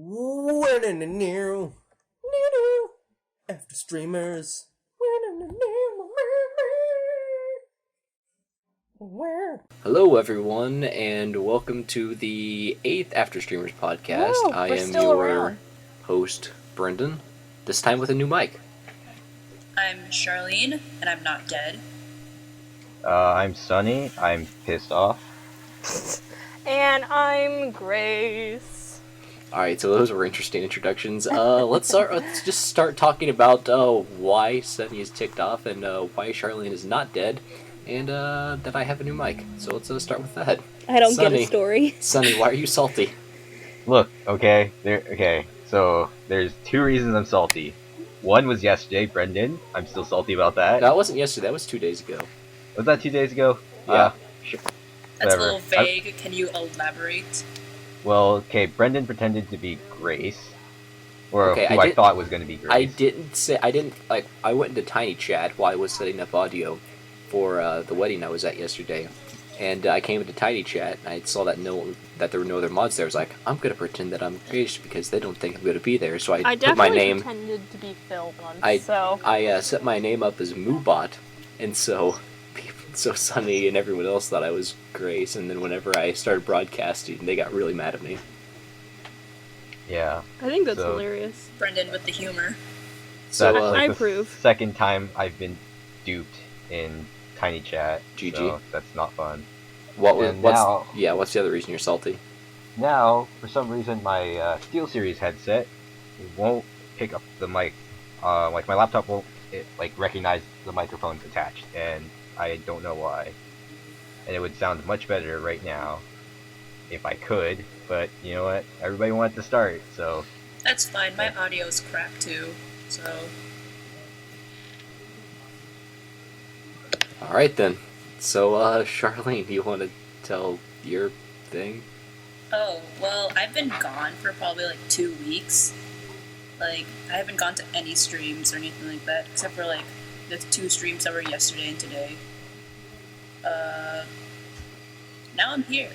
New Afterstreamers. Hello, everyone, and welcome to the 8th Afterstreamers Podcast. Whoa, I am still your around. host, Brendan, this time with a new mic. I'm Charlene, and I'm not dead. I'm Sunny. I'm pissed off. And I'm Grace. Alright, so those were interesting introductions. Let's just start talking about why Sunny is ticked off and why Charlene is not dead, and that I have a new mic. So let's start with that. I don't Sunny, get a story. Sunny, why are you salty? Look, so there's two reasons I'm salty. One was yesterday, Brendan. I'm still salty about that. That wasn't yesterday, that was 2 days ago. Was that 2 days ago? Yeah. Sure. That's Whatever. a little vague. Can you elaborate? Well, okay, Brendan pretended to be Grace. Or Okay, who I thought was going to be Grace. I went into Tiny Chat while I was setting up audio for the wedding I was at yesterday. And I came into Tiny Chat, and I saw that there were no other mods there. I was like, I'm going to pretend that I'm Grace because they don't think I'm going to be there. So I put my name... pretended to be Phil once, I set my name up as Moobot, and so Sunny and everyone else thought I was Grace, and then whenever I started broadcasting, they got really mad at me. Yeah. I think that's hilarious. Brendan with the humor. So, That's I the approve. second time I've been duped in Tiny Chat. GG. So that's not fun. what's the other reason you're salty? Now, for some reason, my SteelSeries headset won't pick up the mic. My laptop won't recognize the microphones attached, and I don't know why. And it would sound much better right now if I could, but you know what? Everybody wanted to start, so... That's fine. My audio's crap too, so... Alright then. So, Charlene, you want to tell your thing? Oh, well, I've been gone for probably 2 weeks. I haven't gone to any streams or anything like that, except for the 2 streams that were yesterday and today. Now I'm here.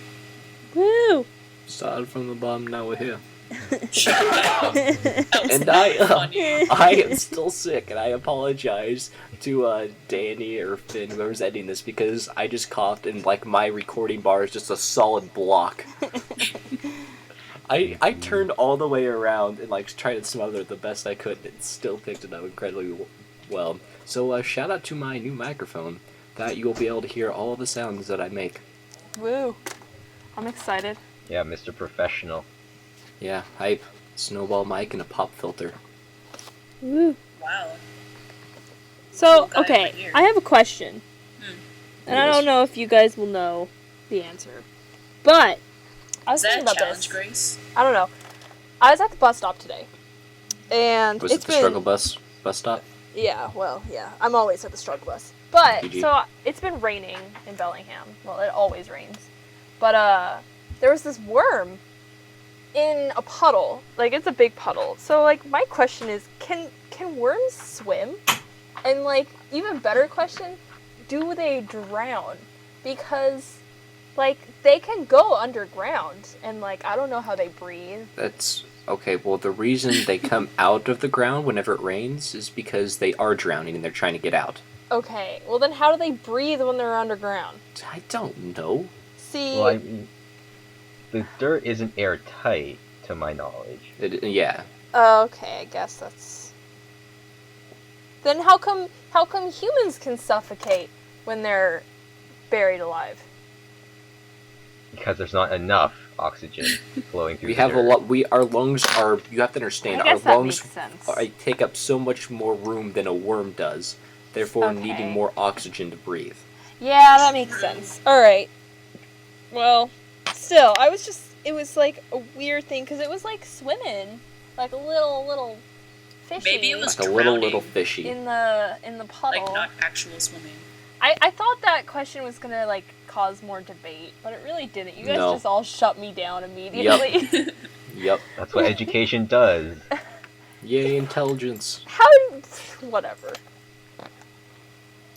Woo! Started from the bottom, now we're here. Shut up. And I am still sick, and I apologize to Danny or Finn, whoever's editing this, because I just coughed and my recording bar is just a solid block. I turned all the way around and tried to smother it the best I could, and it still picked it up incredibly well. So shout out to my new microphone that you will be able to hear all the sounds that I make. Woo! I'm excited. Yeah, Mr. Professional. Yeah, hype. Snowball mic and a pop filter. Woo! Wow. So, Cool guy right okay, here. I have a question. And I Yes. don't know if you guys will know the answer. But, I was Is that thinking a about challenge, this. Grace? I don't know. I was at the bus stop today. And Was it it's the been... struggle bus stop? Yeah, well, yeah. I'm always at the struggle bus. But, GG. so, it's been raining in Bellingham. Well, it always rains. But, there was this worm in a puddle. It's a big puddle. So, my question is, can worms swim? And, even better question, do they drown? Because, they can go underground. And, I don't know how they breathe. That's... Okay, well, the reason they come out of the ground whenever it rains is because they are drowning and they're trying to get out. Okay, well then how do they breathe when they're underground? I don't know. See... Well, I mean, the dirt isn't airtight, to my knowledge. Yeah. Okay, I guess that's... Then how come humans can suffocate when they're buried alive? Because there's not enough oxygen flowing through We the have dirt. our lungs are, you have to understand, I guess our that lungs makes sense. take up so much more room than a worm does, therefore Okay. needing more oxygen to breathe. Yeah, that makes sense. Alright. Well, still, it was a weird thing, because it was swimming. A little fishy. Maybe it was Like a drowning. little fishy. in the puddle. Not actual swimming. I thought that question was gonna cause more debate, but it really didn't. You guys No. just all shut me down immediately. Yep. That's what education does. Yay, intelligence. Whatever.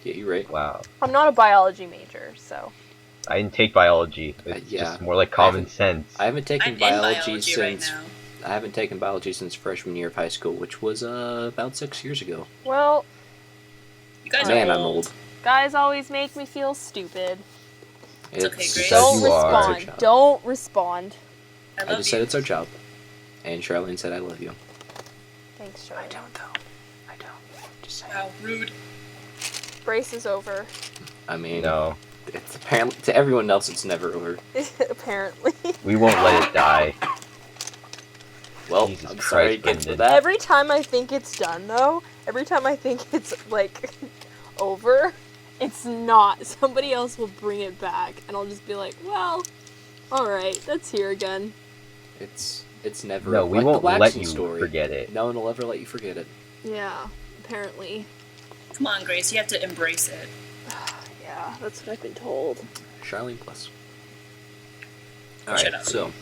Yeah, you're right. Wow. I'm not a biology major, so. I didn't take biology. It's Yeah. just more like common sense. I haven't taken I'm biology in biology since... right now. I haven't taken biology since freshman year of high school, which was about 6 years ago. Well, You guys Man, are I'm old. old. guys always make me feel stupid. It's okay, Grace. Don't you are. respond. It's our job. Don't respond. I I love just you. said it's our job. And Charlene said I love you. Thanks, Charlie. though. I don't. Just saying. Wow, rude. Brace is over. I mean, No, it's apparently to everyone else it's never over. Apparently. we won't let it die. Well, Jesus I'm sorry Christ, again for Brendan. that. Every time I think it's done, though, every time I think it's, like, over, it's not. Somebody else will bring it back, and I'll just be like, well, alright, that's here again. It's never No, we like won't the let waxing you story. forget it. No one will ever let you forget it. Yeah, apparently. Come on, Grace. You have to embrace it. Yeah, that's what I've been told. Charlene plus. Shut Alright, up. so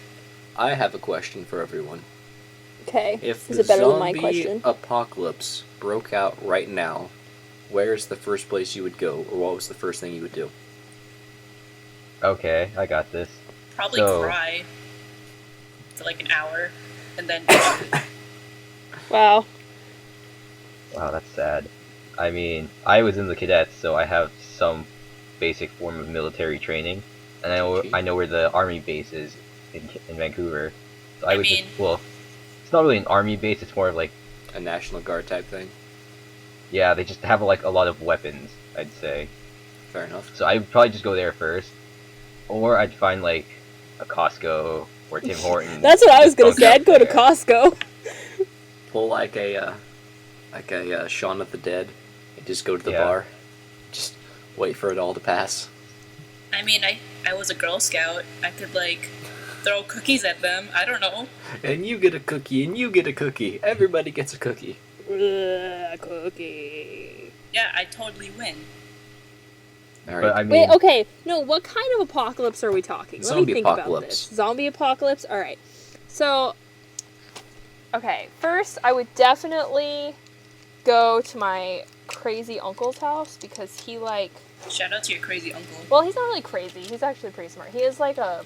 I have a question for everyone. Okay. If Is the it better than my zombie question? apocalypse broke out right now, where's the first place you would go, or what was the first thing you would do? Okay, I got this. Probably So- cry for like an hour, and then Wow. Wow, that's sad. I mean, I was in the cadets, so I have some basic form of military training, and I know where the army base is in Vancouver. So I I would mean- just, well, it's not really an army base. It's more of like, A National Guard type thing? yeah, they just have like a lot of weapons, I'd say. Fair enough. So I would probably just go there first, or I'd find like a Costco or Tim Hortons. That's what I was just gonna bunk say. up I'd go to there. Costco. Pull like a Shaun of the Dead and just go to the Yeah. bar. Just wait for it all to pass. I mean, I was a Girl Scout. I could like throw cookies at them. I don't know. And you get a cookie, and you get a cookie. Everybody gets a cookie. Cookie. Yeah, I totally win. All right. But I mean, Wait, okay. No, what kind of apocalypse are we talking? Let Zombie me think apocalypse. about this. Zombie apocalypse? Alright. So, okay. First, I would definitely go to my crazy uncle's house because he, like... Shout out to your crazy uncle. Well, he's not really crazy. He's actually pretty smart. He has, like, a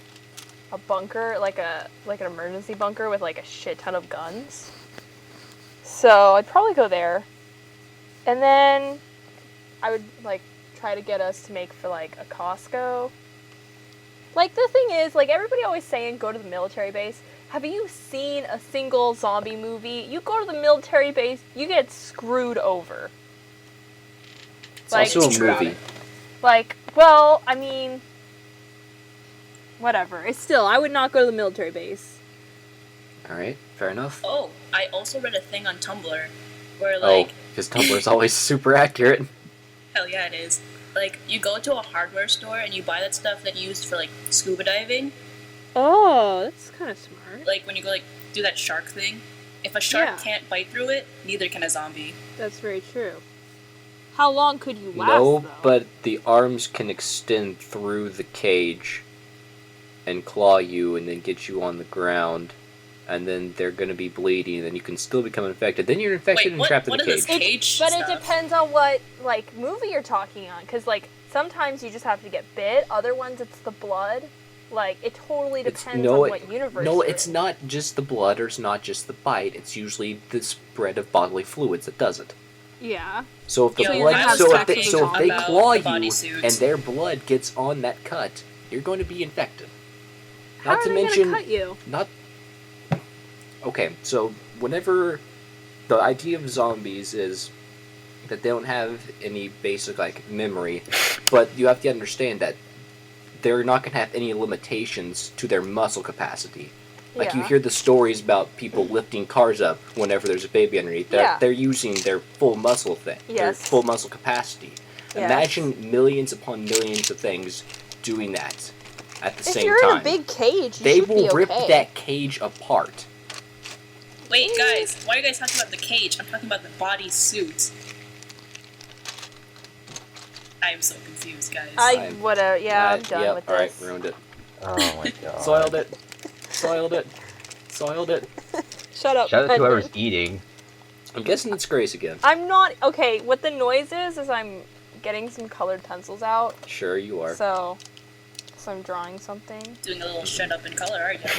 bunker, like an emergency bunker with, like, a shit ton of guns. So, I'd probably go there. And then I would, like, try to get us to make for, like, a Costco. Like, the thing is, like, everybody always saying go to the military base. Have you seen a single zombie movie? You go to the military base, you get screwed over. It's like- also a True. movie. Like, well, I mean... Whatever. It's still, I would not go to the military base. All right, fair enough. Oh, I also read a thing on Tumblr where like, because Tumblr's always super accurate. hell yeah, it is. Like, you go to a hardware store and you buy that stuff that you used for like scuba diving. Oh, that's kind of smart. Like when you go like do that shark thing. If a shark Yeah. can't bite through it, neither can a zombie. That's very true. How long could you last, No, though? but the arms can extend through the cage and claw you and then get you on the ground. And then they're going to be bleeding, and then you can still become infected. Then you're infected and what- trapped in what the is cage. this? Cage But stuff. it depends on what, like, movie you're talking on. Because, like, sometimes you just have to get bit. Other ones, it's the blood. Like, it totally It's- depends no, on it- what universe No, you're it's in. not just the blood, or it's not just the bite. It's usually the spread of bodily fluids that does it. Yeah. So if the Yo, you're gonna blood, have so if sex they, with so a if they zombie. claw About the you bodysuit. and their blood gets on that cut, you're going to be infected. How Not are to they mention, gonna cut you? not. Okay, so whenever the idea of zombies is that they don't have any basic like memory, but you have to understand that they're not going to have any limitations to their muscle capacity. Like you Yeah. hear the stories about people lifting cars up whenever there's a baby underneath. Yeah. They're using their full muscle thing, their Yes. full muscle capacity. Yes. Imagine millions upon millions of things doing that at the If same you're time. in a big cage, you They should will be rip okay. that cage apart. Wait, guys, why are you guys talking about the cage? I'm talking about the body suit. I am so confused, guys. Fine. Whatever. Yeah, I'm done Yep, with alright, this. ruined it. oh my god. Soiled it. Soiled it. Soiled it. Shut up. Shout out to Edmund. whoever's eating. I'm guessing it's Grace again. I'm not okay. What the noise is I'm getting some colored pencils out. Sure you are. So I'm drawing something. Doing a little shut up in color, aren't you?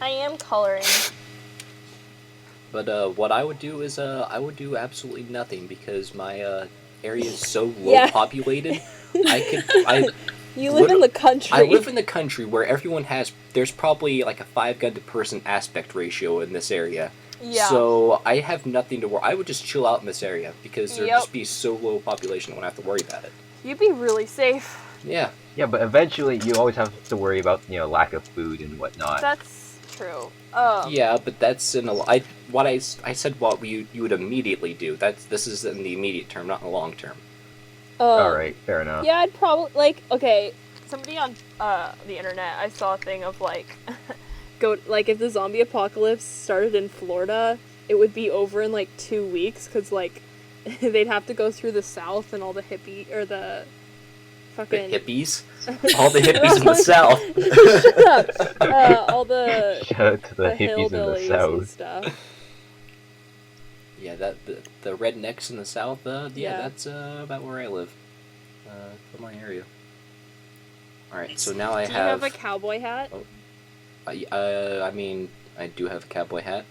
I am coloring. what I would do is I would do absolutely nothing because my area is so low Yeah. populated. I You live in the country. I live in the country where everyone there's probably like a 5-gun to person aspect ratio in this area. Yeah. So I have nothing to worry. I would just chill out in this area because there'd Yep. just be so low population I wouldn't have to worry about it. You'd be really safe. Yeah. Yeah, but eventually you always have to worry about lack of food and whatnot. That's true. Yeah, but that's in I said what you would immediately do. This is in the immediate term, not in the long term. All right, fair enough. Yeah, I'd probably okay. Somebody on the internet, I saw a thing of like, if the zombie apocalypse started in Florida, it would be over in like 2 weeks because like they'd have to go through the South and all the the The fucking hippies, all the hippies in the South. Shut up. All the Shout out to the hippies in the hillbillies and South. stuff. Yeah, the rednecks in the South. Yeah. That's about where I live. From my area. All right, so now I Do you have a cowboy hat? I mean, I do have a cowboy hat.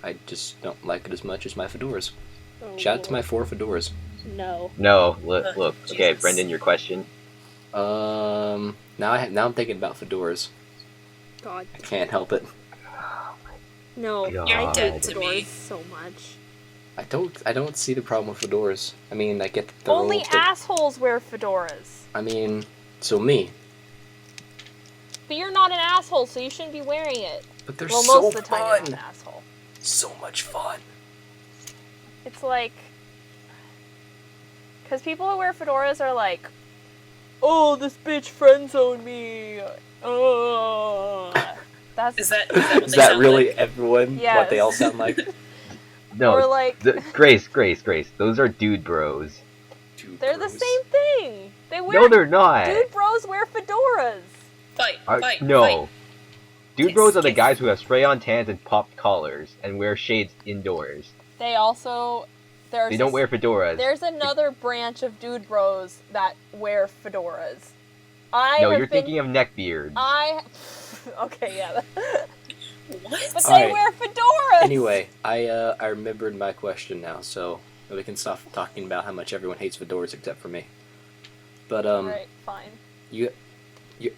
I just don't like it as much as my fedoras. Oh, Shout out to my 4 fedoras. No. No, look. Okay, Jesus. Brendan, your question. Now I'm thinking about fedoras. God. I can't help it. No. God. I You're hate dead to me. fedoras so much. I don't see the problem with fedoras. I mean, I get that they're Only old, but- assholes wear fedoras. I mean, so me. But you're not an asshole, so you shouldn't be wearing it. But they're Well, so most of the time you're fun. not an asshole. So much fun. It's like... Because people who wear fedoras are like, oh, this bitch friend-zoned me. Oh. That's... Is that what Is they that sound really like? everyone? Yes. What they all sound like? No, Or like... Grace. Those are dude bros. Dude, They're the bros. same thing. They wear... No, they're not. Dude bros wear fedoras. Fight. No. Fight. Dude bros are the Kiss. guys who have spray-on tans and popped collars and wear shades indoors. They also... They don't wear fedoras. There's another branch of dude bros that wear fedoras. No, you're thinking of neckbeards. Okay, yeah. What? But All they right. wear fedoras! Anyway, I remembered my question now, so we can stop talking about how much everyone hates fedoras except for me. But Alright, fine.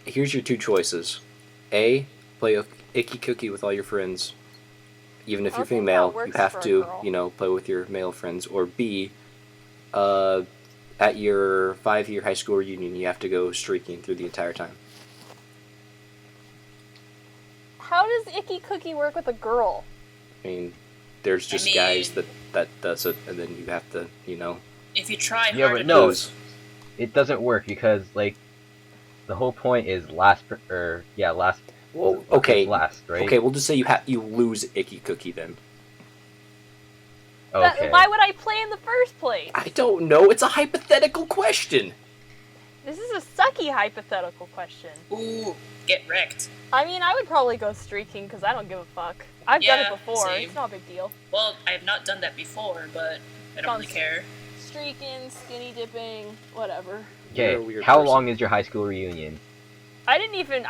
here's your 2 choices. A, play a icky cookie with all your friends. Even if I you're don't think female, that works you have for a to, girl. play with your male friends. Or B, at your 5-year high school reunion, you have to go streaking through the entire time. How does Icky Cookie work with a girl? I mean, there's just guys that does it, and then you have to, If you try hard Yeah, but enough, no, lose. it doesn't work because the whole point is last. Well, okay. Last, right? Okay, we'll just say you lose Icky Cookie then. Okay. Why would I play in the first place? I don't know. It's a hypothetical question. This is a sucky hypothetical question. ooh, get wrecked. I mean, I would probably go streaking because I don't give a fuck. I've done it Yeah, before. same. It's not a big deal. Well, I have not done that before, but I don't really care. Streaking, skinny dipping, whatever. You're a Okay. weird How person. long is your high school reunion? I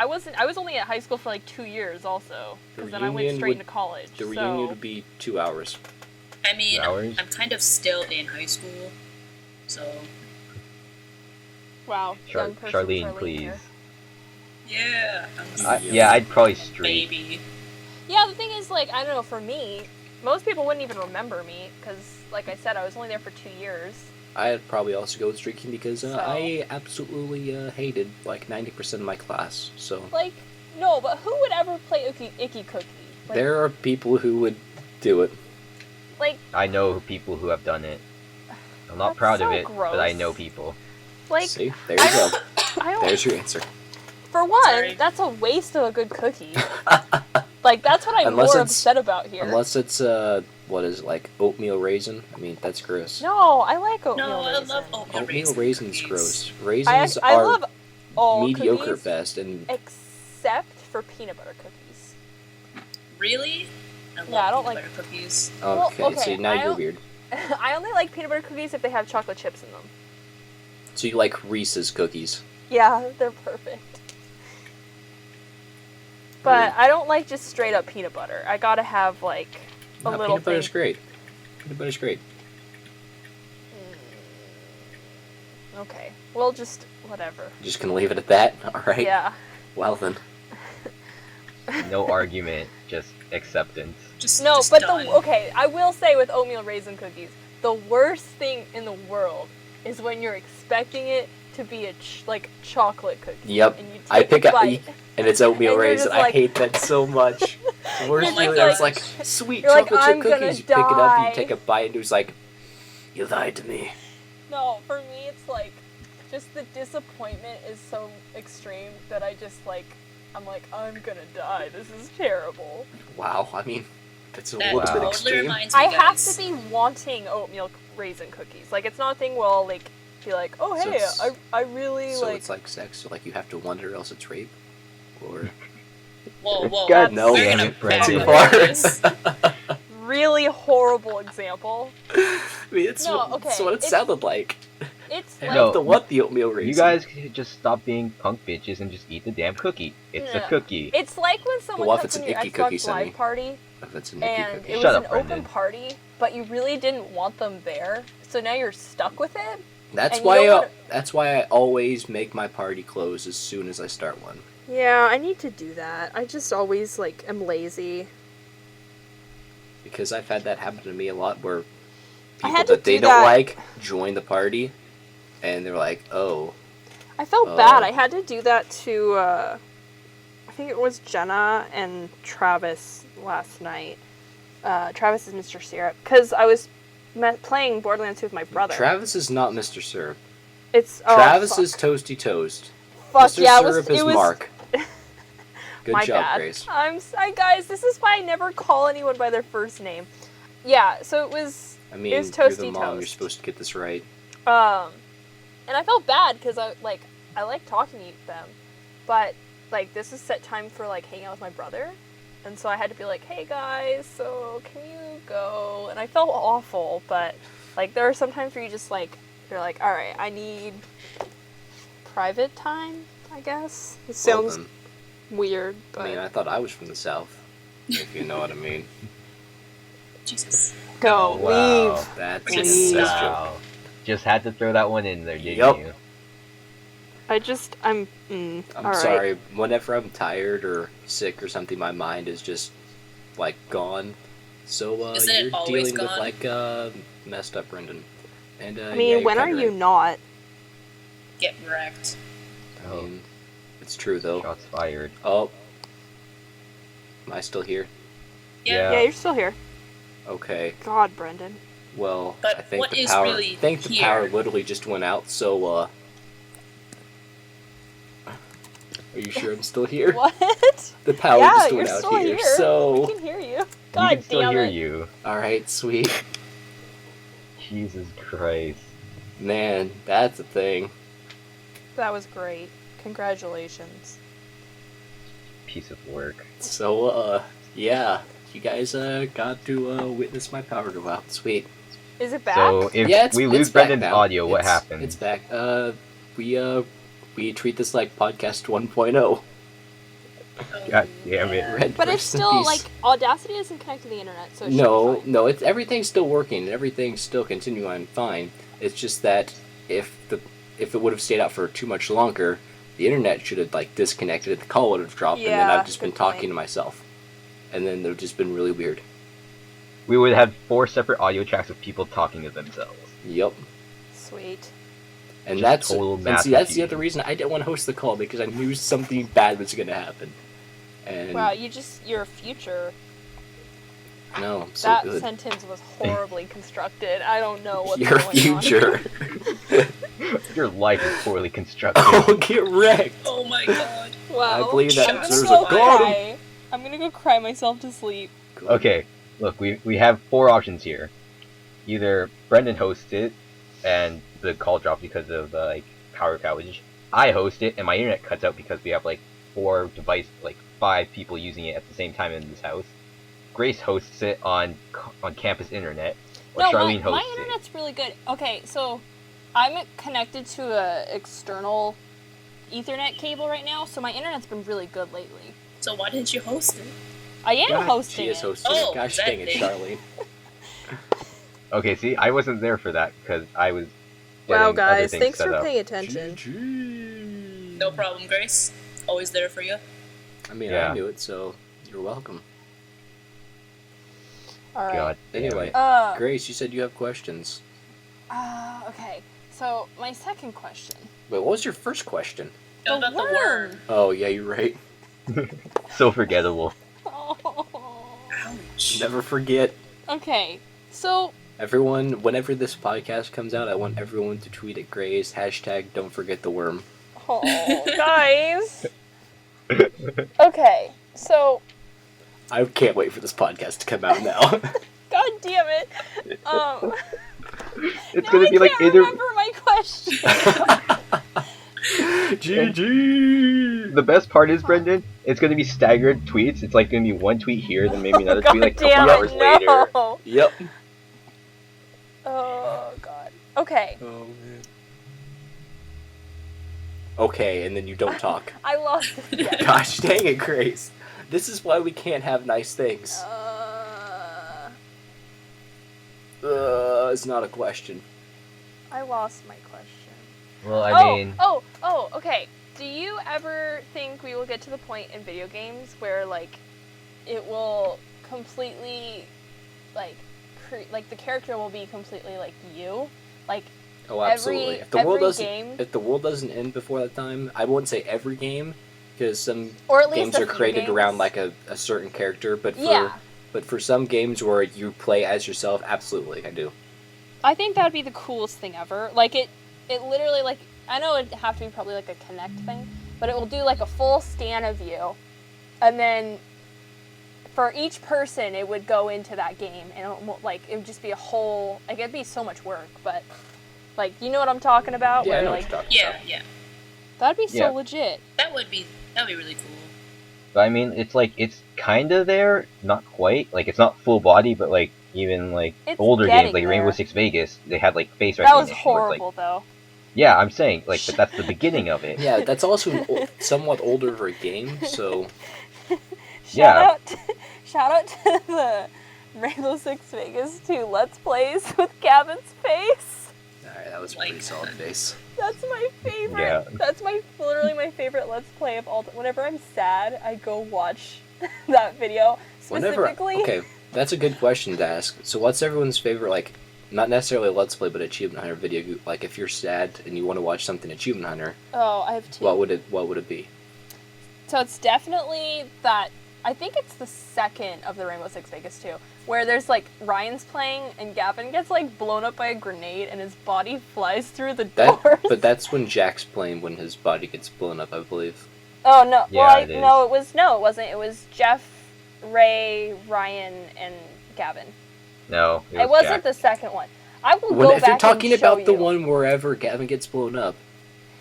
was only at high school for like 2 years also. The Because then I went reunion straight would- into college. The so... reunion would be 2 hours. I mean, 2 hours? I'm kind of still in high school, so Wow, young person Charlene, please. here. yeah. I'd probably streak. Maybe. Yeah, the thing is, like, I don't know, for me, most people wouldn't even remember me, because, like I said, I was only there for 2 years. I'd probably also go streaking because So- I absolutely hated like 90% of my class. So Like, no, but who would ever play Icky Cookie? Like, there are people who would do it. like, I know people who have done it. I'm not That's proud so of it, but I gross. know people. like, See, there you go. I don't, There's your answer. for one, Sorry. that's a waste of a good cookie. Like, that's what I'm Unless more it's- upset about here. Unless it's what is it, like oatmeal raisin? I mean, that's gross. No, I like oatmeal No, I raisin. love oatmeal Oatmeal raisin raisin's cookies. gross. Raisins I are love all mediocre cookies, at best, and except for peanut butter cookies. Really? I love Yeah, I don't peanut like- butter cookies. okay. okay, See, now I you're don't- weird. I only like peanut butter cookies if they have chocolate chips in them. So you like Reese's cookies? Yeah, they're perfect. But Weird. I don't like just straight up peanut butter. I gotta have, like, a little peanut butter's thing. great. Peanut butter's great. Okay. Well, just whatever. Just gonna leave it at that? Alright. Yeah. Well then. No argument, just acceptance. No, just but done. okay, I will say with oatmeal raisin cookies, the worst thing in the world is when you're expecting it to be a chocolate cookie. Yep. And you take I pick a up bite. and it's oatmeal And you're raisin. just I like- hate that so much. The worst Oh my feeling is gosh. like sweet You're like, chocolate chip "I'm gonna cookies. You pick it up, and you die." take a bite, and it's like, you lied to me. No, for me it's like, just the disappointment is so extreme that I'm like, I'm gonna die. This is terrible. Wow. I mean, that's a That little Wow. bit totally extreme. reminds me, I have guys. to be wanting oatmeal raisin cookies. Like, it's not a thing where I'll like be like, oh So hey, it's- I really So like. it's like sex. So like you have to wonder, else it's rape, or Whoa. God no, We're damn gonna it, Brandon. too back far. this. Really horrible example. I mean, it's No, what, it's okay, what it it's- sounded like. It's I like No. have to want the oatmeal raisin. You guys could just stop being punk bitches and just eat the damn cookie. It's a No. cookie. it's like when someone Well, if comes it's in an your icky cookie, Xbox Sunny. Live party If it's a Nicky and cookie. it was Shut an up, open Brendan. party, but you really didn't want them there, so now you're stuck with it. That's and you why. don't wanna- That's why I always make my party close as soon as I start one. Yeah, I need to do that. I just always am lazy. Because I've had that happen to me a lot, where I people had to that they do don't that. like join the party, and they're like, "Oh, I felt Oh. bad. I had to do that to, I think it was Jenna and Travis last night. Travis is Mr. Syrup. Because I was playing Borderlands 2 with my brother. Travis is not Mr. Syrup. It's Travis fuck. is Toasty Toast. Fuck, Mr. yeah, Syrup is it was Mark. Good my job, bad. Grace. Guys, this is why I never call anyone by their first name. Yeah, so it was, I mean, it was you're Toasty the mom. You're Toast. supposed to get this right. And I felt bad because I like talking to them, but this is set time for hanging out with my brother, and so I had to be like, hey guys, so can you go? And I felt awful, but there are some times where you just you're like, all right, I need private time, I guess. It Well, sounds then, weird, but I mean, I thought I was from the South, if you know what I mean. Jesus. go Wow. leave. That's Please. that's Wow. Just had to throw that one in there, didn't Yup. you? I'm I'm all right. sorry. Whenever I'm tired or sick or something, my mind is just gone. So Isn't it you're always dealing gone? with messed up Brendan. And I yeah, mean, you're when are kinda you right. not? Get wrecked. I mean, it's true though. Shots fired. Oh, am I still here? Yeah. Yeah, you're still here. Okay. God, Brendan. Well, But I think what the is power. really I think the here? power literally just went out. So are you sure I'm still here? What? The power Yeah, just you're went out still here. here. So I can hear you. We God can still damn hear it. you. all right, sweet. Jesus Christ. Man, that's a thing. That was great. Congratulations. Piece of work. So yeah, you guys got to witness my power go out. Sweet. Is it back? So if Yeah, it's, we it's lose back Brendan's now. audio, what It's- happens? It's back. We treat this like podcast 1.0. God damn it. yeah. Red but it's rest in still peace. Audacity isn't connected to the internet, so it should No, be fine. no, everything's still working. Everything's still continuing fine. It's just that if it would have stayed out for too much longer, the internet should have disconnected. The call would have dropped, and then Yeah, I've just been good talking point. to myself, and then they've just been really weird. We would have 4 separate audio tracks of people talking to themselves. Yep. Sweet. And Just that's total and math see that's the confusion. other reason I didn't want to host the call, because I knew something bad was going to happen. And Wow, your future. no, I'm so That good. sentence was horribly constructed. I don't know what's Your going future. Your life is poorly constructed. Oh, get wrecked. Oh my god. on. Wow. I believe that I'm I'm deserves gonna a go got him. cry. I'm gonna go cry myself to sleep. Okay, look, we have 4 options here. Either Brendan hosts it, and the call drops because of power outage. I host it, and my internet cuts out because we have 4 devices, 5 people using it at the same time in this house. Grace hosts it on campus internet, or No, Charlene my hosts it. internet's really good. Okay, so I'm connected to a external Ethernet cable right now, so my internet's been really good lately. So why didn't you host it? I am God, hosting she is it. hosting Oh, it. Gosh that dang it, thing. Charlene. Okay, see, I wasn't there for that because I was Wow, getting other guys, things thanks set for up. paying attention. GG. No problem, Grace. Always there for you. I mean, Yeah. I knew it, so you're welcome. All right. God. damn Anyway. it. Grace, you said you have questions. Okay. So my second question. Wait, what was your first question? It was about the worm. Oh, yeah, you're right. So forgettable. Oh. Ouch. Never forget. Okay. So Everyone, whenever this podcast comes out, I want everyone to tweet at Grace, hashtag don't forget the worm. oh, guys. Okay. So I can't wait for this podcast to come out now. God damn it. It's Now gonna be I like can't remember my question. GG! The best part is, Brendan, it's gonna be staggered tweets. It's like gonna be one tweet here, then maybe another God tweet like a damn couple it, hours later. no. Yep. Oh god. Okay. Oh, man. Okay, and then you don't talk. I lost it again. Gosh dang it, Grace. This is why we can't have nice things. It's not a question. I lost my question. Well, I mean, Okay. Do you ever think we will get to the point in video games where, like, it will completely, like, the character will be completely, like, you? Like, Oh, absolutely. If the world doesn't end before that time, I wouldn't say every game, because some or at least games a are few created games. around like a certain character, but Yeah. for some games where you play as yourself, absolutely, I do. I think that'd be the coolest thing ever. Like, it literally, like, I know it'd have to be probably, like, a Kinect thing, but it will do, like, a full scan of you, and then for each person, it would go into that game, and it would just be a whole, like, it'd be so much work, but, like, you know what I'm talking about? Yeah, I Where, know like, what you're talking Yeah, about. yeah. that'd be so Yeah. legit. That'd be really cool. but I mean, it's like it's kind of there, not quite. Like it's not full body, but like even like It's older getting games like Rainbow there. Six Vegas, they had like face That recognition. was where it's, horrible, like, though. yeah, I'm saying like, but that's the beginning of it. Yeah, that's also somewhat older of a game, so Yeah. Shout out to the Rainbow Six Vegas 2 Let's Plays with Gavin's face. alright, that was a Like pretty solid that. face. That's my favorite. Yeah. That's literally my favorite Let's Play of all time. Whenever I'm sad, I go watch that video. Specifically, Okay, that's a good question to ask. So what's everyone's favorite, like, not necessarily a Let's Play, but Achievement Hunter video? Like, if you're sad and you want to watch something Achievement Hunter, oh, I have two. what would it be? So it's definitely that. I think it's the second of the Rainbow Six Vegas 2, where there's like Ryan's playing and Gavin gets like blown up by a grenade and his body flies through the doors. But that's when Jack's playing when his body gets blown up, I believe. Oh no! Yeah, it it wasn't. It was Jeff, Ray, Ryan, and Gavin. No, It wasn't Jack. the second one. I will go If back you're talking and show about the you. one wherever Gavin gets blown up,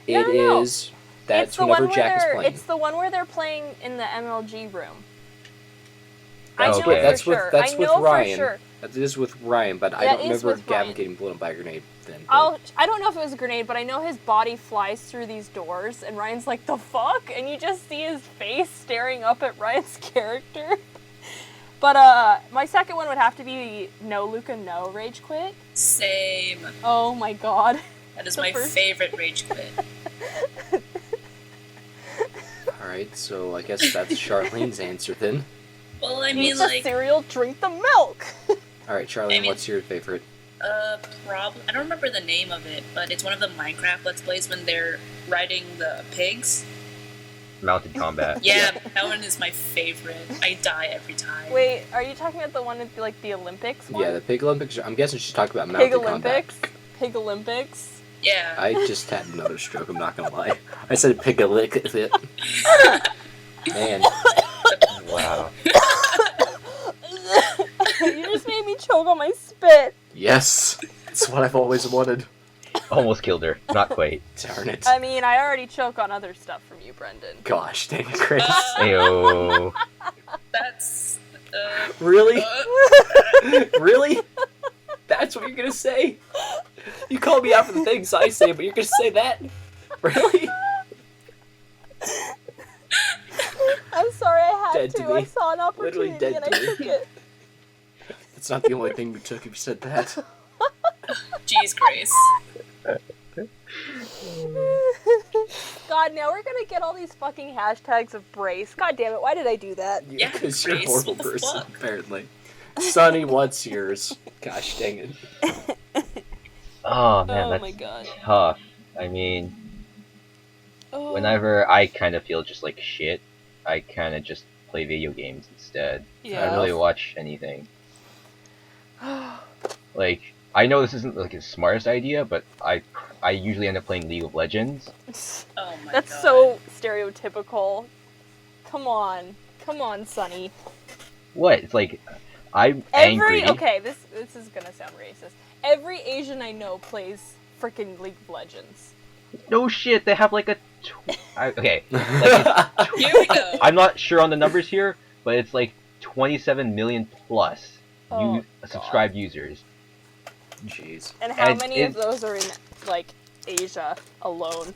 No, it no. is that's It's the whenever one Jack is where playing. it's the one where they're playing in the MLG room. That's I know with- for that's with- sure. that's I with know Ryan. for sure. That is with Ryan, but I That don't is remember with Gavin Ryan. getting blown up by a grenade then. but- I don't know if it was a grenade, but I know his body flies through these doors, and Ryan's like, "The fuck?" And you just see his face staring up at Ryan's character. But my second one would have to be No Luca No Rage Quit. Same. Oh my god. That is The my first- favorite rage quit. Alright, so I guess that's Charlene's answer then. Well, I Eat mean, the like, cereal, drink the milk. Alright, Charlene, I mean- what's your favorite? I don't remember the name of it, but it's one of the Minecraft Let's Plays when they're riding the pigs. Mounted combat. Yeah, that one is my favorite. I die every time. Wait, are you talking about the one at like the Olympics one? Yeah, the Pig Olympics. I'm guessing she's talking about Pig mounted combat. Olympics. Pig Olympics. Yeah. I just had another stroke, I'm not gonna lie. I said Pig Olympics. Man, Wow. You just made me choke on my spit. yes! It's what I've always wanted. Almost killed her. Not quite. Darn it. I mean, I already choke on other stuff from you, Brendan. Gosh, dang it, Chris. Ayo. That's. Really? uh, Really? That's what you're gonna say? You call me out for the things I say, but you're gonna say that? Really? I'm sorry I had Dead to to. I me. saw an Literally opportunity dead and I to me. took it. It's not the only thing you took if you said that. Jeez, Grace. God, now we're gonna get all these fucking hashtags of brace. God damn it, why did I do that? Yeah, because you're a Grace, horrible what the person, fuck? apparently. Sonny, what's yours? Gosh dang it. Oh man, Oh that's my god. tough. I mean, Oh. whenever I kind of feel just like shit, I kind of just play video games instead. I Yeah. don't really watch anything. Like, I know this isn't like the smartest idea, but I usually end up playing League of Legends. Oh my That's god. so stereotypical. Come on, Sonny. What? It's like I'm angry. Okay, this is gonna sound racist. Every Asian I know plays freaking League of Legends. No shit, they have like a. Okay, like Here we go. I'm not sure on the numbers here, but it's like 27 million plus Oh, subscribed users. Jeez. And how And many of those are in like Asia alone?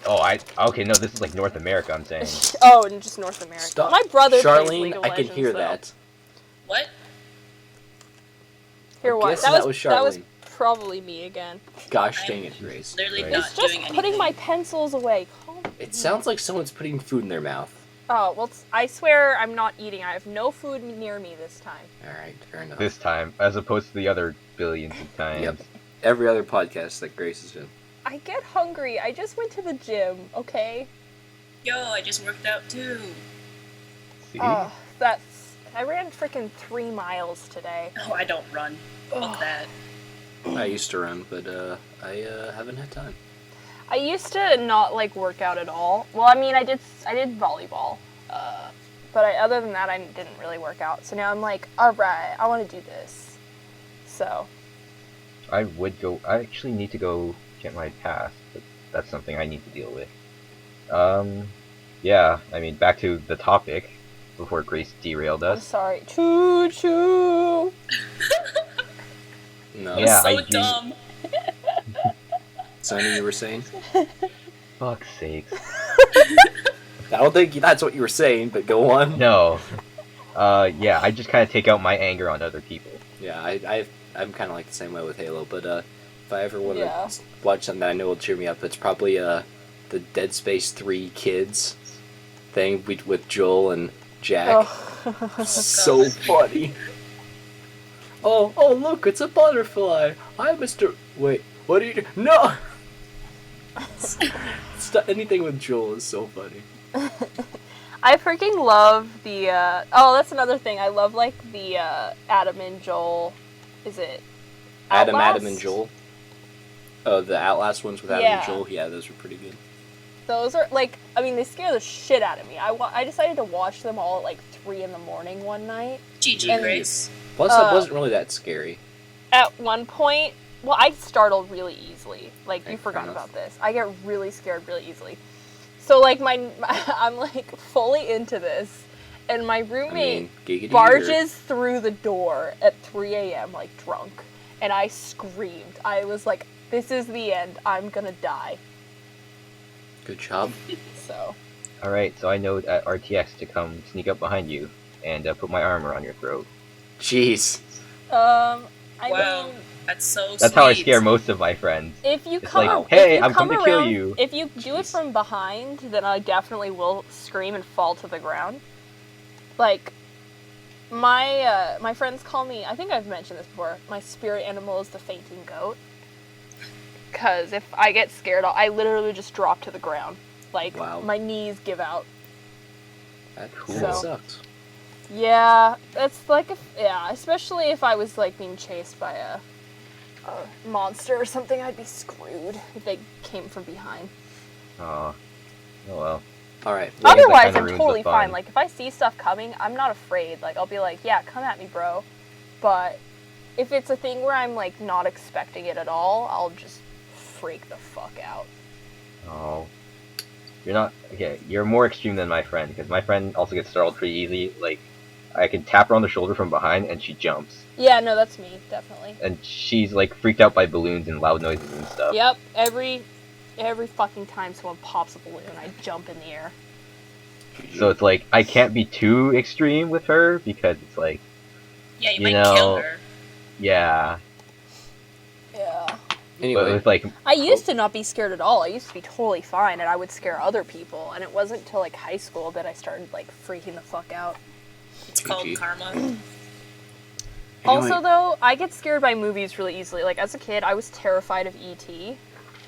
Oh, okay, no, this is like North America. I'm saying. Oh, and just North America. Stop. My brother plays Charlene, League of I Legends. can hear though. that. What? Hear what? Guess that was that was Charlene. probably me again. Gosh I'm dang it, Grace. literally Right. not It's just doing anything. putting my pencils away. It sounds like someone's putting food in their mouth. Oh, well, I swear I'm not eating. I have no food near me this time. Alright, fair enough. This time, as opposed to the other billions of times. Yep. Every other podcast that Grace has been. I get hungry. I just went to the gym, okay? Yo, I just worked out too. See? I ran freaking 3 miles today. Oh, I don't run. Fuck Ugh. that. I used to run, but I haven't had time. I used to not like work out at all. Well, I mean, I did volleyball, but other than that, I didn't really work out. So now I'm like, all right, I want to do this. So I actually need to go get my pass, but that's something I need to deal with. Yeah, I mean, back to the topic before Grace derailed I'm us. sorry. Choo choo. No. Yeah, so I do- dumb. Sonny, you were saying? Fuck's sakes. I don't think that's what you were saying, but go on. No. Yeah, I just kind of take out my anger on other people. Yeah, I'm kind of like the same way with Halo, but if I ever want to Yeah. watch something that I know will cheer me up, it's probably the Dead Space 3 kids thing with Joel and Jack. Oh. So funny. Oh, look, it's a butterfly. Hi, Mr. Wait, what are you doing? No! Anything with Joel is so funny. I freaking love the. Oh, that's another thing. I love like the Adam and Joel. Is it Adam, Outlast? and Joel. Oh, the Outlast ones with Adam Yeah. and Joel? Yeah, those were pretty good. Those are like. I mean, they scare the shit out of me. I decided to watch them all at like 3 in the morning one night. GG, And- Grace. Plus, it wasn't really that scary. At one point, well, I startle really easily. Like, Okay, you forgot fair enough. about this. I get really scared really easily. So, like, I'm, like, fully into this. And my I roommate mean, giggity barges through the door at 3 a.m., like, drunk. And I screamed. I was like, this is the end. I'm gonna die. Good job. So, Alright, so I know at RTX to come sneak up behind you and put my arm around your throat. Jeez. I Wow. mean, That's so That's how I sweet. scare most of my friends. if you It's come, like, if hey, you I'm come come to kill around- you. If you do it Jeez. from behind, then I definitely will scream and fall to the ground. Like, my friends call me. I think I've mentioned this before. My spirit animal is the fainting goat. Cause if I get scared, I literally just drop to the ground. Like Wow. my knees give out. That Cool. that So- sucks. Yeah, that's like especially if I was like being chased by a monster or something, I'd be screwed if they came from behind. Aw. Oh well. Alright. Well, that Otherwise, kinda I'm ruins the totally fun. fine. Like if I see stuff coming, I'm not afraid. Like I'll be like, yeah, come at me, bro. But if it's a thing where I'm like not expecting it at all, I'll just freak the fuck out. Oh. You're not okay. You're more extreme than my friend because my friend also gets startled pretty easily. Like, I can tap her on the shoulder from behind and she jumps, Yeah, no, that's me, definitely. and she's like freaked out by balloons and loud noises and stuff. Yep, every fucking time someone pops a balloon, I jump in the air. So it's like I can't be too extreme with her because it's like, Yeah, you you might know, kill her. yeah. Yeah. But Anyway, it's like, I used to not be scared at all. I used to be totally fine, and I would scare other people. And it wasn't until like high school that I started like freaking the fuck out. It's called GG. karma. Also, though, I get scared by movies really easily. Like as a kid, I was terrified of E.T.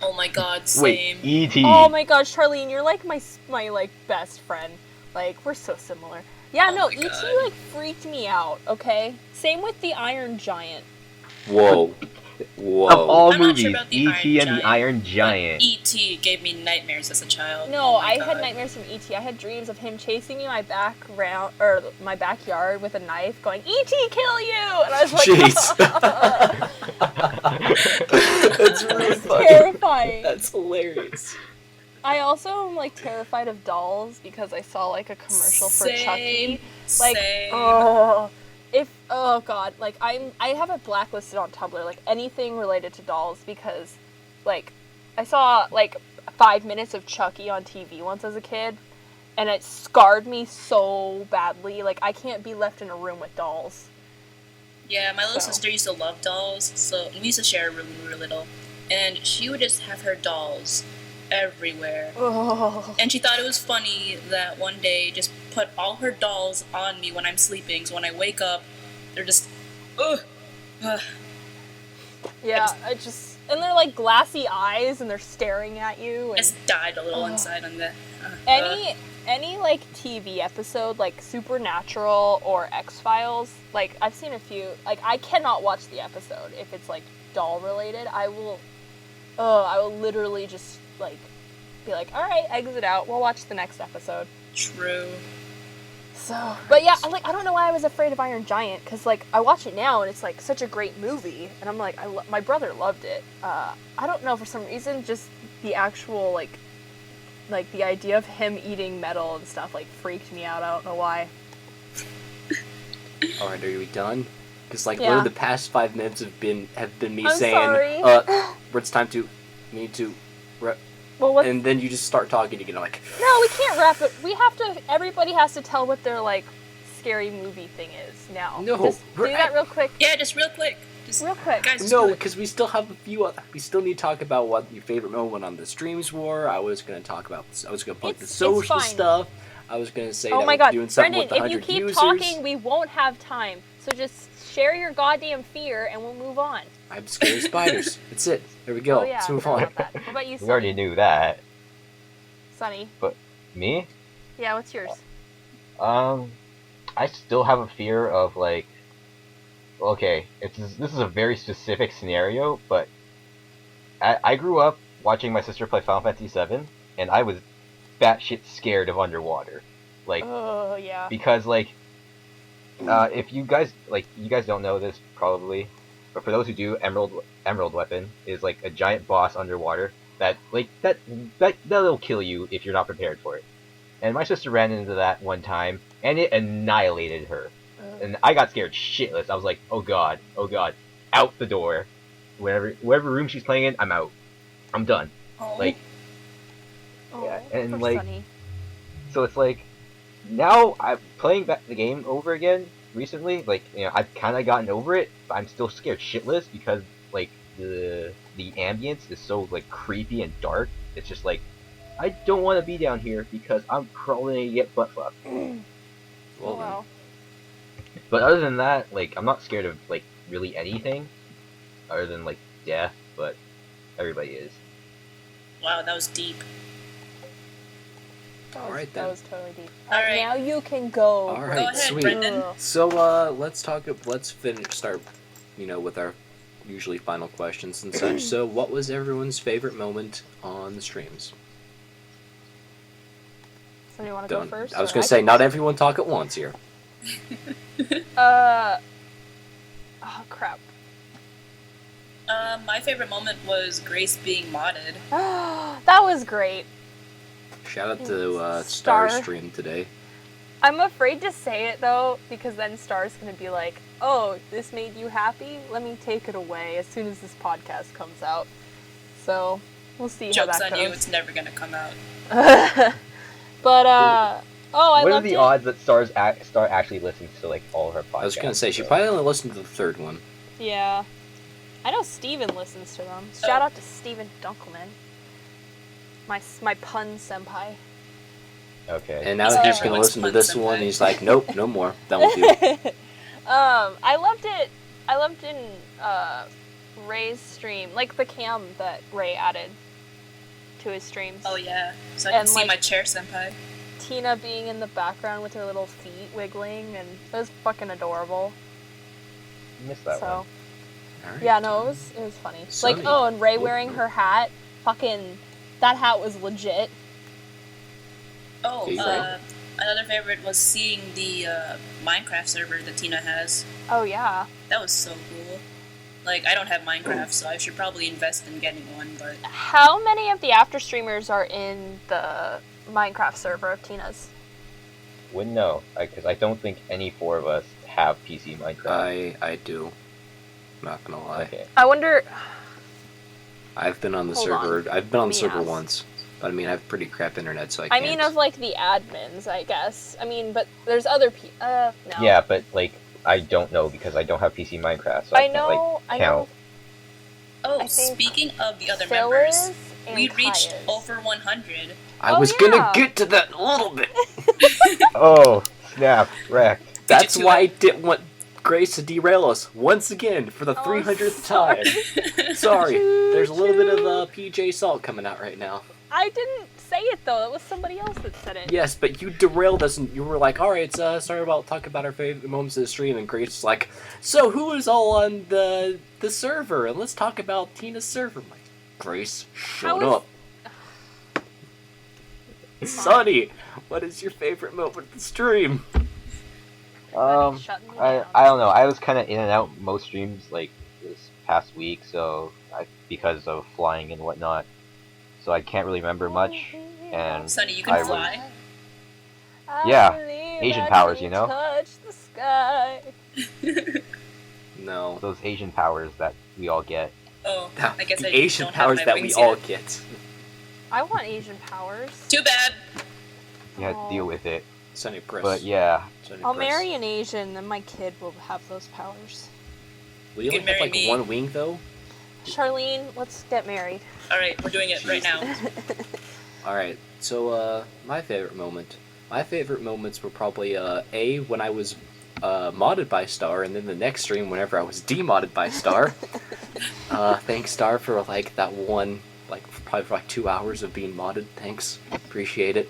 Oh my god, wait, same. E.T. Oh my gosh, Charlene, you're like my like best friend. Like we're so similar. Yeah, Oh no, my E.T. God. like freaked me out. Okay, same with the Iron Giant. whoa, whoa. Of all I'm not movies, sure about the E.T. Iron and the Giant, Iron but Giant. E.T. gave me nightmares as a child. No, Oh my I God. had nightmares from E.T. I had dreams of him chasing me in my my backyard with a knife, going, "E.T. kill you!" And I was like, Jeez. That's really funny. terrifying. That's hilarious. I also am like terrified of dolls because I saw like a commercial for Chucky. Like, Same. oh god, like I have it blacklisted on Tumblr, like anything related to dolls, because like I saw like 5 minutes of Chucky on TV once as a kid, and it scarred me so badly. Like I can't be left in a room with dolls. Yeah, my little So. sister used to love dolls, so we used to share a room when we were little, and she would just have her dolls everywhere. Oh. And she thought it was funny that one day just put all her dolls on me when I'm sleeping, so when I wake up, they're just, ugh. Yeah, and they're like glassy eyes and they're staring at you. And Just died a little inside on that. any like TV episode like Supernatural or X-Files, like I've seen a few, like I cannot watch the episode if it's like doll related. I will literally just like be like, all right, exit out, we'll watch the next episode. True. So, but yeah, I don't know why I was afraid of Iron Giant, because like I watch it now and it's like such a great movie, and I'm like, my brother loved it. I don't know, for some reason, just the actual like the idea of him eating metal and stuff like freaked me out. I don't know why. All right, are we done? Because like Yeah. literally the past 5 minutes have been me I'm saying, sorry. it's time to, we need to, Well, what? and then you just start talking again. I'm like, No, we can't wrap it. We have to. Everybody has to tell what their like scary movie thing is now. No, Just do we're that at- real quick. Yeah, just real quick. Just, Real quick. Guys, just no, do it. because we still have a few. We still need to talk about what your favorite moment on the streams were. I was going to talk about. I was going to plug the It's social fine. stuff. I was going to say Oh that my we're god, doing something Brendan! with the If you 100 keep users. talking, we won't have time. So just share your goddamn fear, and we'll move on. I'm scared of spiders. That's it. There we go. Oh yeah, Let's I move forgot on. about that. What about you, We already Sunny? knew that. Sunny? Me? Yeah, what's yours? I still have a fear of like. Okay, this is a very specific scenario, but I grew up watching my sister play Final Fantasy VII, and I was batshit scared of underwater, like Oh yeah. because like if you guys don't know this probably, but for those who do, Emerald Weapon is like a giant boss underwater that'll kill you if you're not prepared for it. And my sister ran into that one time, and it annihilated her. And I got scared shitless. I was like, oh god, out the door. Whatever room she's playing in, I'm out. I'm done. Oh. Like, Oh, yeah, and, poor like- Sunny. so it's like, now I'm playing back the game over again recently. Like, I've kind of gotten over it, but I'm still scared shitless because like the ambience is so like creepy and dark. It's just like, I don't want to be down here because I'm probably gonna get butt fucked. Oh Well, then. wow. But other than that, like, I'm not scared of like really anything, other than like death. But everybody is. Wow, that was deep. Alright, That then. was totally deep. Alright. Now you can go. All Go right, ahead, sweet. Brendan. Ugh. So let's start, with our usually final questions and such. So what was everyone's favorite moment on the streams? So you want to go first? I was or going to say, not everyone talk at once here. Oh crap. My favorite moment was Grace being modded. That was great. Shout out to Star. Star's stream today. I'm afraid to say it though, because then Star's gonna be like, "Oh, this made you happy? Let me take it away as soon as this podcast comes out." So we'll see Joke's how on that you, goes. it's never gonna come out. But Oh, I what are loved the it. odds that Star actually listens to like all of her podcasts? I was gonna say she so. probably only listened to the third one. Yeah. I know Steven listens to them. Shout out to Steven Dunkelman. My pun senpai. Okay. And now He's he's gonna everyone's listen to fun this one. senpai. And he's like, nope, no more. Done with you. I loved it. I loved in Ray's stream, like the cam that Ray added to his streams. Oh yeah, so I can And, see like- my chair senpai. Tina being in the background with her little feet wiggling, and it was fucking adorable. Missed that so, one. All right. yeah, no, it was funny. Sunny. Like, oh, and Ray Oh, wearing no. her hat, fucking, that hat was legit. Oh, Favorite? another favorite was seeing the Minecraft server that Tina has. Oh yeah. That was so cool. Like, I don't have Minecraft, so I should probably invest in getting one, but How many of the Afterstreamers are in the Minecraft server of Tina's? Wouldn't know, because I don't think any four of us have PC Minecraft. I do. Not gonna lie. Okay. I wonder. I've been on the Hold server. I've been on the Let me server ask. once, but I mean I have pretty crap internet, so I I can't. mean, of like the admins, I guess. I mean, but there's other people. No. Yeah, but like I don't know because I don't have PC Minecraft, so I, I can't like know. I know. count. oh, I think speaking of the other Fillers members, and we reached Kaya's. over 100. I Oh, was yeah. gonna get to that in a little bit. Oh, snap, wrecked. That's do why I that? didn't want Grace to derail us once again for the Oh, 300th sorry. time. Sorry, there's a little bit of PJ Salt coming out right now. I didn't say it though. It was somebody else that said it. Yes, but you derailed us and you were like, alright, sorry about talking about our favorite moments of the stream, and Grace was like, so who is all on the server? And let's talk about Tina's server. I'm like, Grace, shut How is- up. Sonny, what is your favorite moment of the stream? Shutting me down. I don't know. I was kind of in and out most streams like this past week, so because of flying and whatnot, so I can't really remember much. And Sonny, you I can was- fly. I Yeah, believe Asian I powers, can you know? Touch the sky. No. those Asian powers that we all get. Oh, I guess the I Asian don't powers have my that we wings all yet. get. I want Asian powers. Too bad. You have Oh. to deal with it. Sonny Press. But yeah, Sonny I'll Press. marry an Asian, then my kid will have those powers. We only You can have marry like me. one wing though. Charlene, let's get married. All right, we're doing it right now. Alright, so my favorite moment. My favorite moments were probably A, when I was modded by Star, and then the next stream whenever I was demodded by Star. Thanks Star for like that one, like probably for like 2 hours of being modded. Thanks, appreciate it.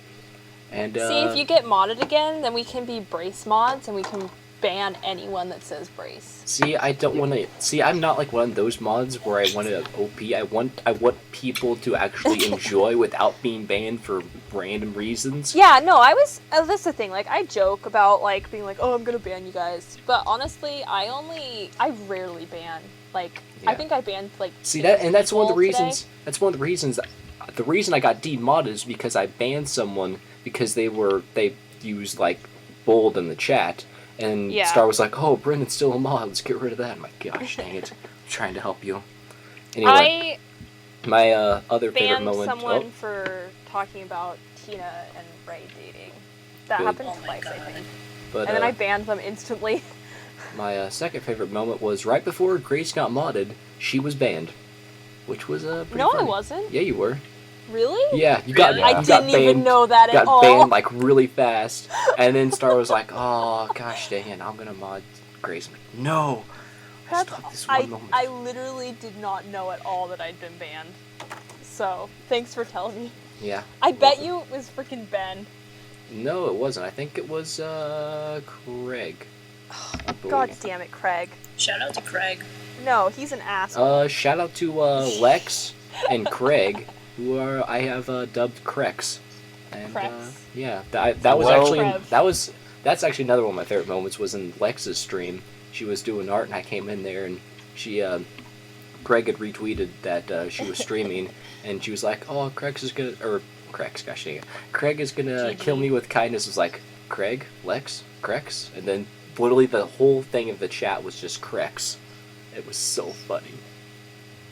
And See, if you get modded again, then we can be brace mods and we can ban anyone that says brace. see, I don't want to. See, I'm not like one of those mods where I want to OP. I want people to actually enjoy without being banned for random reasons. Yeah, no, I was. That's the thing. Like, I joke about like being like, "Oh, I'm gonna ban you guys," but honestly, I rarely ban. Like, I Yeah. think I banned like. See 2 that, and that's one of the people reasons. today. That's one of the reasons. The reason I got demodded is because I banned someone because they used like bold in the chat, and Yeah. Star was like, "Oh, Brendan's still a mod. Let's get rid of that." I'm like, "Gosh, dang it! I'm trying to help you." Anyway, my other I favorite banned moment. someone for talking about Tina and Ray dating. That Good. happened Oh my twice, I God. think. but And then I banned them instantly. my second favorite moment was right before Grace got modded. She was banned, which was pretty No, I funny. wasn't. Yeah, you were. Really? Yeah, you got. Really? I you got didn't even banned. know that at Got all. banned like really fast, and then Star was like, "Oh gosh, dang it, I'm gonna mod Grace." I'm like, no, I That's, still have this one moment. I literally did not know at all that I'd been banned. So, thanks for telling me. Yeah. I bet welcome. you it was freaking Ben. No, it wasn't. I think it was Craig. I believe. God damn it, Craig. Shout out to Craig. No, he's an asshole. Shout out to Lex and Craig, who I have dubbed Crex. And Crex? yeah, that was Well- actually that's actually another one of my favorite moments was in Lex's stream. She was doing art and I came in there and she Craig had retweeted that she was streaming and she was like, "Oh, Craig is gonna gosh dang it, Craig is gonna GG. kill me with kindness." It was like Craig, Lex, Crex, and then literally the whole thing of the chat was just Crex. It was so funny.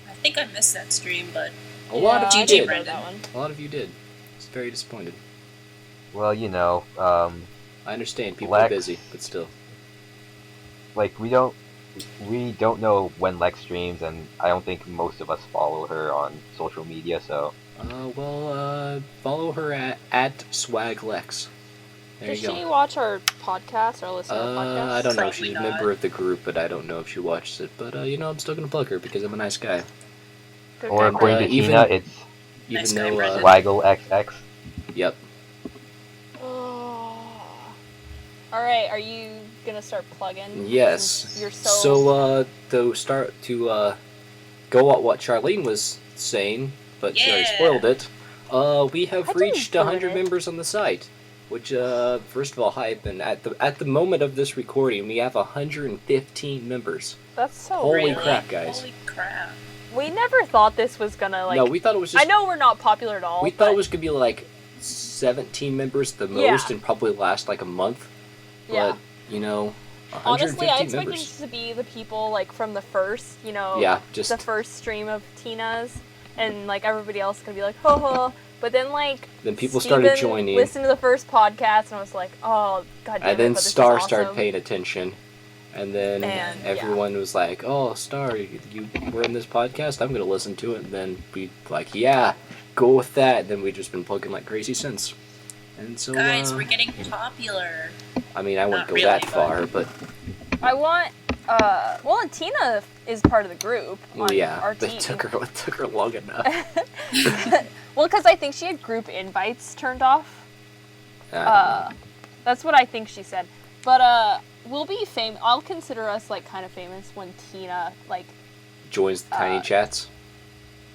I think I missed that stream, but A lot of Yeah, you I GG, did. know Brendan. that one. A lot of you did. I was very disappointed. Well, I understand people Lex, are busy, but still. like we don't know when Lex streams, and I don't think most of us follow her on social media. So Follow her at SwagLex. There Does you go. she watch our podcast or listen to our podcast? I don't know. Probably She's a not. member of the group, but I don't know if she watches it. But I'm still gonna plug her because I'm a nice guy. Good or guy, according Brandon. to even- Tina, it's Even Nice guy, though, Brendan. Swaggle XX. yep. All right, are you gonna start plugging? Yes. Since You're To start to go on what Charlene was saying, but she already Yeah. spoiled it. We have I didn't reached ruin 100 it. members on the site, which first of all, hype, and at the moment of this recording, we have 115 members. That's so Holy random. crap, guys. Holy crap. We never thought this was gonna like. No, we thought it was just. I know we're not popular at all. We thought but it was gonna be like 17 members at the most, Yeah. and probably last like a month. Yeah. But 115 Honestly, I expected members. it to be the people like from the first, Yeah, just the first stream of Tina's, and like everybody else gonna be like, ho ho. But then like then people started Steven joining, listened to the first podcast, and I was like, oh god damn and then it, but this is Star awesome. started paying attention, and then And, yeah. everyone was like, "Oh, Star, you were in this podcast. I'm gonna listen to it." And then we like, "Yeah, go with that." And then we've just been plugging like crazy since. And so, Guys, we're getting popular. I mean, I wouldn't Not go really, that but- far, but I want well, and Tina is part of the group on yeah, our it team. took her long enough. Well, because I think she had group invites turned off. That's what I think she said. But we'll be famous. I'll consider us like kind of famous when Tina like joins the tiny chats.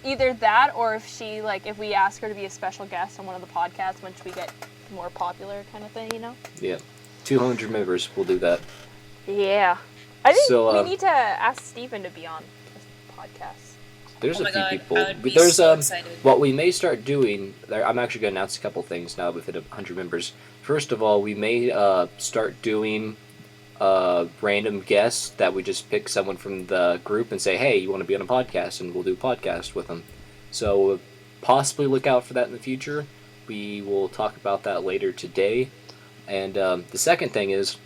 either that or if she like if we ask her to be a special guest on one of the podcasts once we get more popular kind of thing, you know? Yeah, 200 members. We'll do that. Yeah. I think So, we need to ask Steven to be on this podcast. There's Oh a my few god, people. I would be There's so excited. what we may start doing. I'm actually going to announce a couple things now that we've hit 100 members. First of all, we may start doing random guests that we just pick someone from the group and say, "Hey, you want to be on a podcast?" and we'll do a podcast with them. So possibly look out for that in the future. We will talk about that later today. And the second thing is,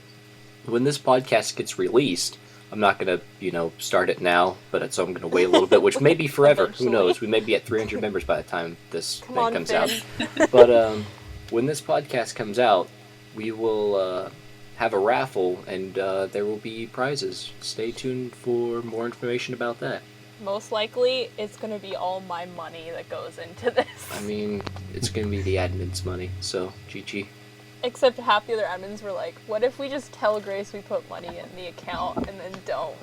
when this podcast gets released, I'm not going to, start it now, but so I'm going to wait a little bit, which may be forever. Eventually. Who knows? We may be at 300 members by the time this Come thing on, comes Finn. out. But when this podcast comes out, we will have a raffle, and there will be prizes. Stay tuned for more information about that. Most likely, it's going to be all my money that goes into this. I mean, it's going to be the admin's money, so GG. Except half the other admins were like, what if we just tell Grace we put money in the account and then don't?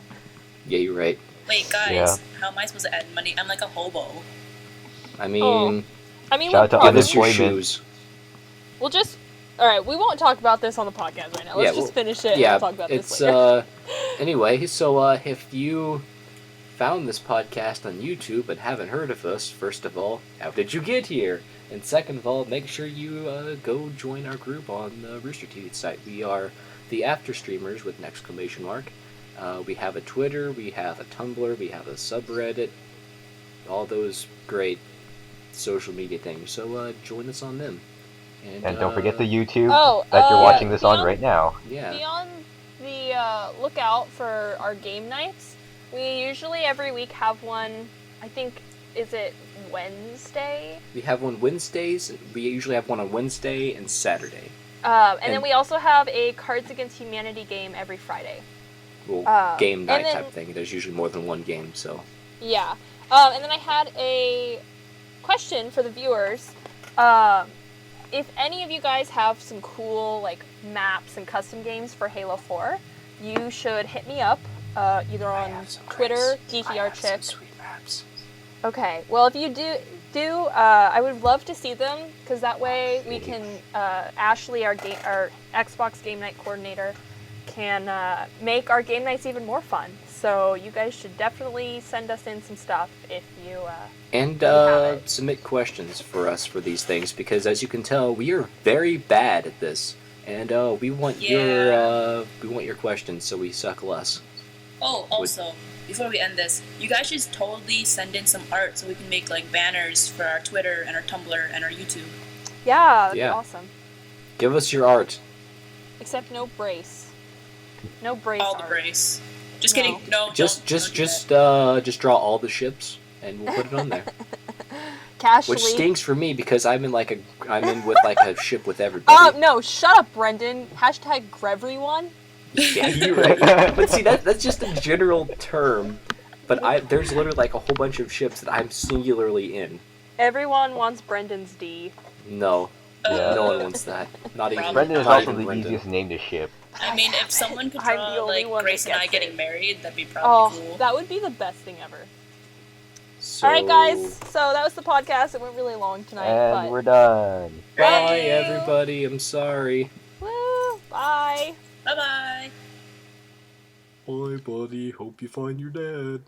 Yeah, you're right. Wait, guys, Yeah. how am I supposed to add money? I'm like a hobo. I mean, Oh. I mean, Shout out to give us your unemployment. shoes. we'll just... Alright, we won't talk about this on the podcast right now. Let's Yeah, just finish it Yeah, and we'll talk about it's this later. anyway. So if you found this podcast on YouTube and haven't heard of us, first of all, how did you get here? And second of all, make sure you go join our group on the Rooster Teeth site. We are the Afterstreamers with an exclamation mark. We have a Twitter, we have a Tumblr, we have a subreddit, all those great social media things. So join us on them. And don't forget the YouTube Oh, that you're watching this on beyond- right now. Yeah. Be on the lookout for our game nights. We usually every week have one, I think, is it Wednesday? We have one Wednesdays. We usually have one on Wednesday and Saturday. And then And- we also have a Cards Against Humanity game every Friday. Well, game and night then- type thing. There's usually more than one game, so. Yeah. And then I had a question for the viewers. If any of you guys have some cool like maps and custom games for Halo 4, you should hit me up either on Twitter, GeekyRChick. Sweet maps. Okay. Well, if you do, I would love to see them because that way we can Ashley, our Xbox Game Night coordinator, can make our game nights even more fun. So you guys should definitely send us in some stuff if you. And have it. submit questions for us for these things because, as you can tell, we are very bad at this, and we want your questions, so we suck less. Oh, also, before we end this, you guys should totally send in some art so we can make like banners for our Twitter and our Tumblr and our YouTube. Yeah, that'd Yeah. be awesome. Give us your art. Except no brace. No brace All the art. brace. Just No. kidding. No. Just don't do that. draw all the ships, and we'll put it on there. Casually. Which stinks for me because I'm in with like a ship with everybody. No, shut up, Brendan. Hashtag Grevryone. Yeah, you're right. But see, that's just a general term. But there's literally like a whole bunch of ships that I'm singularly in. Everyone wants Brendan's D. No, Yeah. no one wants that. Not even. Brendan is not also even the Brendan. easiest name to ship. I mean, if someone could I'm draw the only like one Grace that and I gets getting it. married, that'd be Oh, probably cool. that would be the best thing ever. So, Alright, guys. So that was the podcast. It went really long tonight. And but... we're done. Bye, Yay. everybody. I'm sorry. Woo! Bye. Bye bye. Bye, buddy. Hope you find your dad.